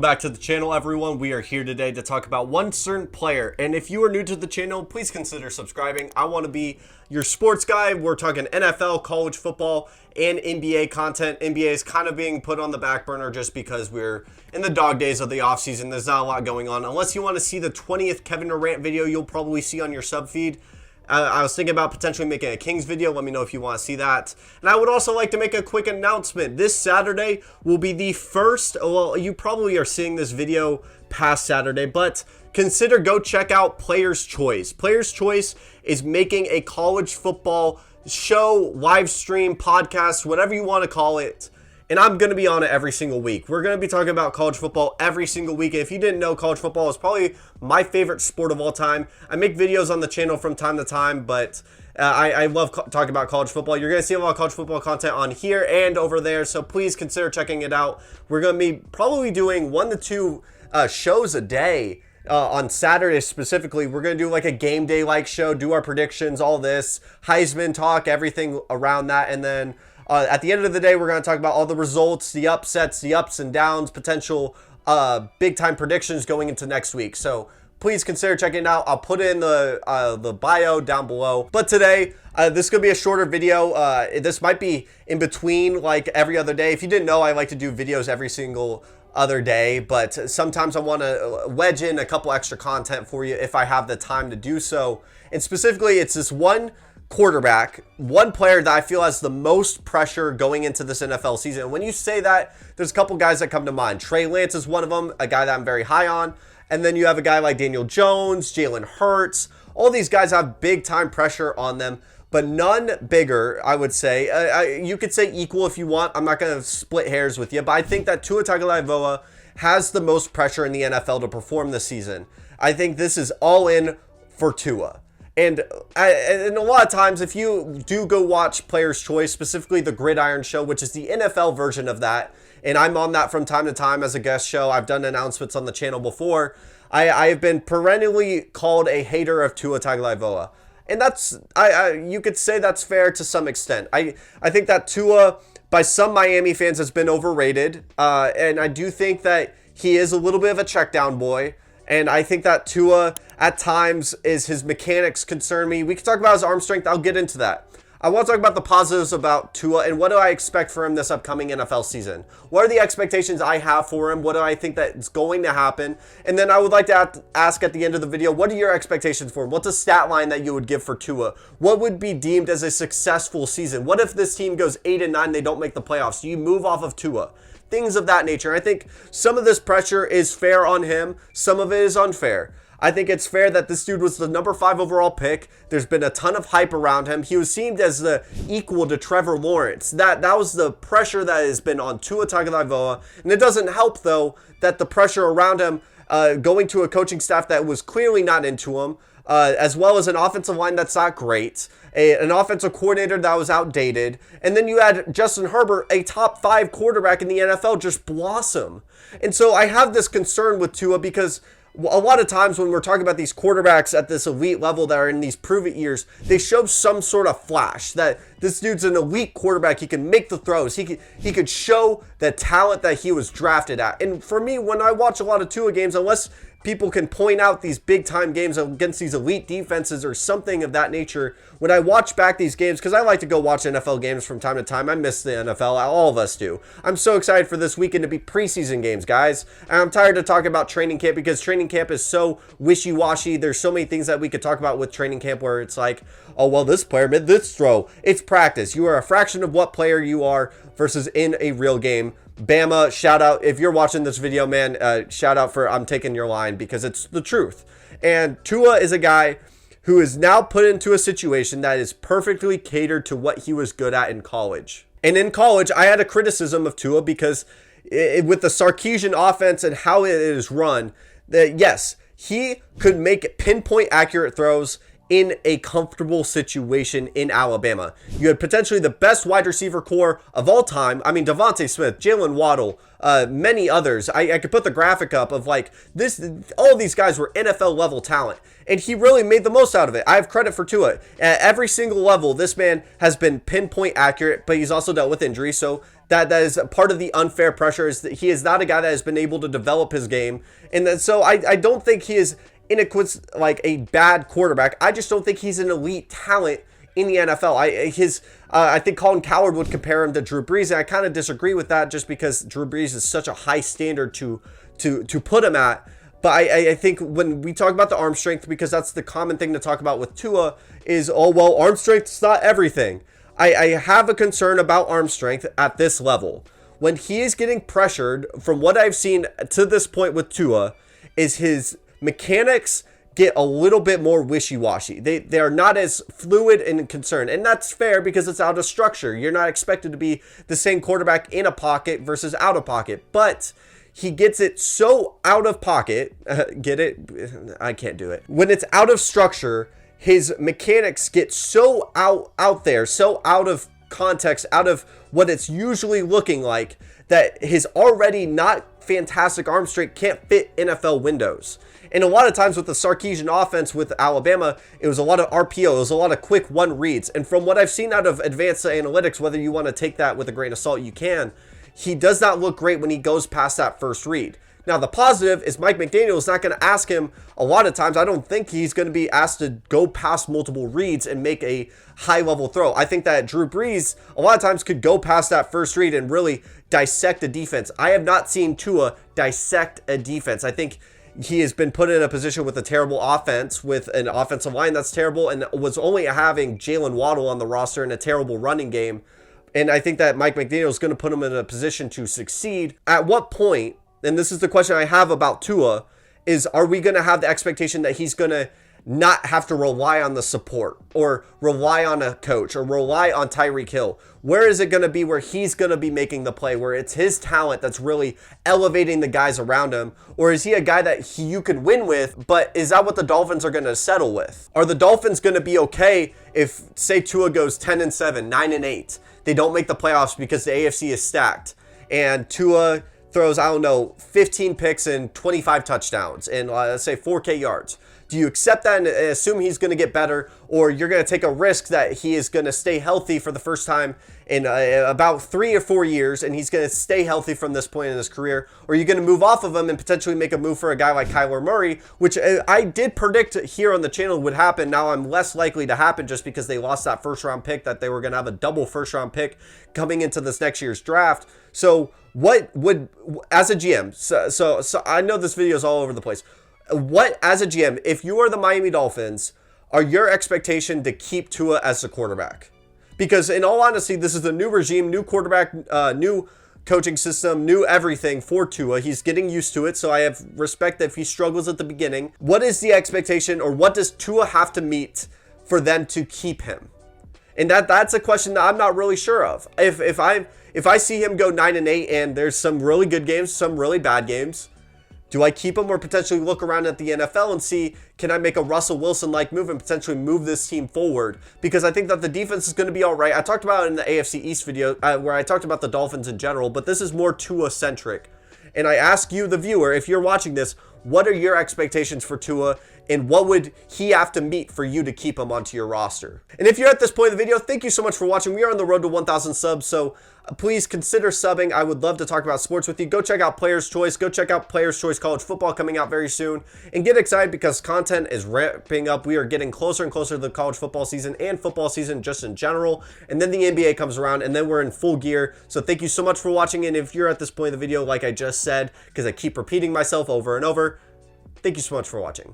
back to the channel, everyone. We are here today to talk about one certain player, and if you are new to the channel, please consider subscribing. I want to be your sports guy. We're talking NFL, college football, and NBA content. NBA is kind of being put on the back burner just because we're in the dog days of the offseason. There's not a lot going on. Unless you want to see the 20th Kevin Durant video you'll probably see on your sub feed. I was thinking about potentially making a Kings video. Let me know if you want to see that. And I would also like to make a quick announcement. This Saturday will be the first, well, you probably are seeing this video past Saturday, but consider go check out Player's Choice. Player's Choice is making a college football show, live stream, podcast, whatever you want to call it. And I'm going to be on it every single week. We're going to be talking about college football every single week. And if you didn't know, college football is probably my favorite sport of all time. I make videos on the channel from time to time, but I love talking about college football. You're going to see a lot of college football content on here and over there, so please consider checking it out. We're going to be probably doing 1 to 2 shows a day. On Saturday specifically, we're going to do like a game day like show, do our predictions, all this, Heisman talk, everything around that, and then at the end of the day, we're going to talk about all the results, the upsets, the ups and downs, potential big-time predictions going into next week. So please consider checking it out. I'll put in the bio down below. But today, this is going to be a shorter video. This might be in between like every other day. If you didn't know, I like to do videos every single other day, but sometimes I want to wedge in a couple extra content for you if I have the time to do so. And specifically, it's this one quarterback, one player that I feel has the most pressure going into this NFL season. And when you say that, there's a couple guys that come to mind. Trey Lance is one of them, a guy that I'm very high on. And then you have a guy like Daniel Jones, Jalen Hurts. All these guys have big time pressure on them, but none bigger, I would say. You could say equal if you want. I'm not going to split hairs with you, but I think that Tua Tagovailoa has the most pressure in the NFL to perform this season. I think this is all in for Tua. And a lot of times, if you do go watch Player's Choice, specifically the Gridiron Show, which is the NFL version of that, and I'm on that from time to time as a guest show. I've done announcements on the channel before. I have been perennially called a hater of Tua Tagovailoa. And that's, you could say that's fair to some extent. I think that Tua, by some Miami fans, has been overrated. And I do think that he is a little bit of a check down boy. And I think that Tua, at times, his mechanics concern me. We can talk about his arm strength. I'll get into that. I want to talk about the positives about Tua and what do I expect for him this upcoming NFL season. What are the expectations I have for him? What do I think that is going to happen? And then I would like to ask at the end of the video, what are your expectations for him? What's a stat line that you would give for Tua? What would be deemed as a successful season? What if this team goes 8-9, they don't make the playoffs? Do you move off of Tua? Things of that nature. I think some of this pressure is fair on him. Some of it is unfair. I think it's fair that this dude was the number 5 overall pick. There's been a ton of hype around him. He was seen as the equal to Trevor Lawrence. That was the pressure that has been on Tua Tagovailoa. And it doesn't help, though, that the pressure around him going to a coaching staff that was clearly not into him, as well as an offensive line that's not great, an offensive coordinator that was outdated, and then you had Justin Herbert, a top 5 quarterback in the NFL, just blossom. And so I have this concern with Tua because a lot of times when we're talking about these quarterbacks at this elite level that are in these prove-it years, they show some sort of flash that this dude's an elite quarterback. He can make the throws. He could show the talent that he was drafted at. And for me, when I watch a lot of Tua games, unless people can point out these big-time games against these elite defenses or something of that nature, when I watch back these games, because I like to go watch NFL games from time to time. I miss the NFL. All of us do. I'm so excited for this weekend to be preseason games, guys. And I'm tired of talking about training camp because training camp is so wishy-washy. There's so many things that we could talk about with training camp where it's like, oh, well, this player made this throw. It's practice. You are a fraction of what player you are versus in a real game. Bama, shout out. If you're watching this video, man, shout out for I'm taking your line because it's the truth. And Tua is a guy who is now put into a situation that is perfectly catered to what he was good at in college. And in college, I had a criticism of Tua because with the Sarkisian offense and how it is run, that yes, he could make pinpoint accurate throws in a comfortable situation in Alabama. You had potentially the best wide receiver core of all time. I mean, Devontae Smith, Jalen Waddle, many others. I could put the graphic up of like this. All of these guys were NFL level talent, and he really made the most out of it. I have credit for Tua. At every single level, this man has been pinpoint accurate, but he's also dealt with injury. So that is part of the unfair pressure, is that he is not a guy that has been able to develop his game. And then, so I don't think he is like a bad quarterback. I just don't think he's an elite talent in the NFL. I think Colin Cowherd would compare him to Drew Brees, and I kind of disagree with that just because Drew Brees is such a high standard to put him at. But I think when we talk about the arm strength, because that's the common thing to talk about with Tua, is, oh, well, arm strength is not everything. I have a concern about arm strength at this level. When he is getting pressured, from what I've seen to this point with Tua, is his mechanics get a little bit more wishy-washy. They are not as fluid and concerned. And that's fair because it's out of structure. You're not expected to be the same quarterback in a pocket versus out of pocket. But he gets it so out of pocket. Get it? I can't do it. When it's out of structure, his mechanics get so out there, so out of context, out of what it's usually looking like, that his already not fantastic arm strength can't fit NFL windows. And a lot of times with the Sarkisian offense with Alabama, it was a lot of RPO, it was a lot of quick one reads. And from what I've seen out of advanced analytics, whether you want to take that with a grain of salt, you can. He does not look great when he goes past that first read. Now, the positive is Mike McDaniel is not going to ask him a lot of times. I don't think he's going to be asked to go past multiple reads and make a high-level throw. I think that Drew Brees a lot of times could go past that first read and really dissect a defense. I have not seen Tua dissect a defense. I think he has been put in a position with a terrible offense, with an offensive line that's terrible, and was only having Jalen Waddle on the roster in a terrible running game. And I think that Mike McDaniel is going to put him in a position to succeed. At what point, and this is the question I have about Tua, is are we going to have the expectation that he's going to not have to rely on the support or rely on a coach or rely on Tyreek Hill? Where is it going to be where he's going to be making the play, where it's his talent that's really elevating the guys around him? Or is he a guy that you could win with, but is that what the Dolphins are going to settle with? Are the Dolphins going to be okay if, say, Tua goes 10-7, 9-8? They don't make the playoffs because the AFC is stacked, and Tua throws, I don't know, 15 picks and 25 touchdowns and let's say 4K yards. Do you accept that and assume he's going to get better, or you're going to take a risk that he is going to stay healthy for the first time in about 3 or 4 years, and he's going to stay healthy from this point in his career? Or are you going to move off of him and potentially make a move for a guy like Kyler Murray, which I did predict here on the channel would happen. Now I'm less likely to happen just because they lost that first-round pick, that they were going to have a double first-round pick coming into this next year's draft. So what would, as a GM, so I know this video is all over the place. What, as a GM, if you are the Miami Dolphins, are your expectation to keep Tua as the quarterback? Because in all honesty, this is a new regime, new quarterback, new coaching system, new everything for Tua. He's getting used to it, so I have respect that if he struggles at the beginning. What is the expectation, or what does Tua have to meet for them to keep him? And that's a question that I'm not really sure of. If I see him go 9-8 and there's some really good games, some really bad games, do I keep him or potentially look around at the NFL and see, can I make a Russell Wilson-like move and potentially move this team forward? Because I think that the defense is going to be all right. I talked about it in the AFC East video where I talked about the Dolphins in general, but this is more Tua-centric. And I ask you, the viewer, if you're watching this, what are your expectations for Tua, and what would he have to meet for you to keep him onto your roster? And if you're at this point in the video, thank you so much for watching. We are on the road to 1,000 subs, so please consider subbing. I would love to talk about sports with you. Go check out Player's Choice. Go check out Player's Choice College Football coming out very soon. And get excited because content is ramping up. We are getting closer and closer to the college football season and football season just in general. And then the NBA comes around, and then we're in full gear. So thank you so much for watching. And if you're at this point in the video, like I just said, because I keep repeating myself over and over, thank you so much for watching.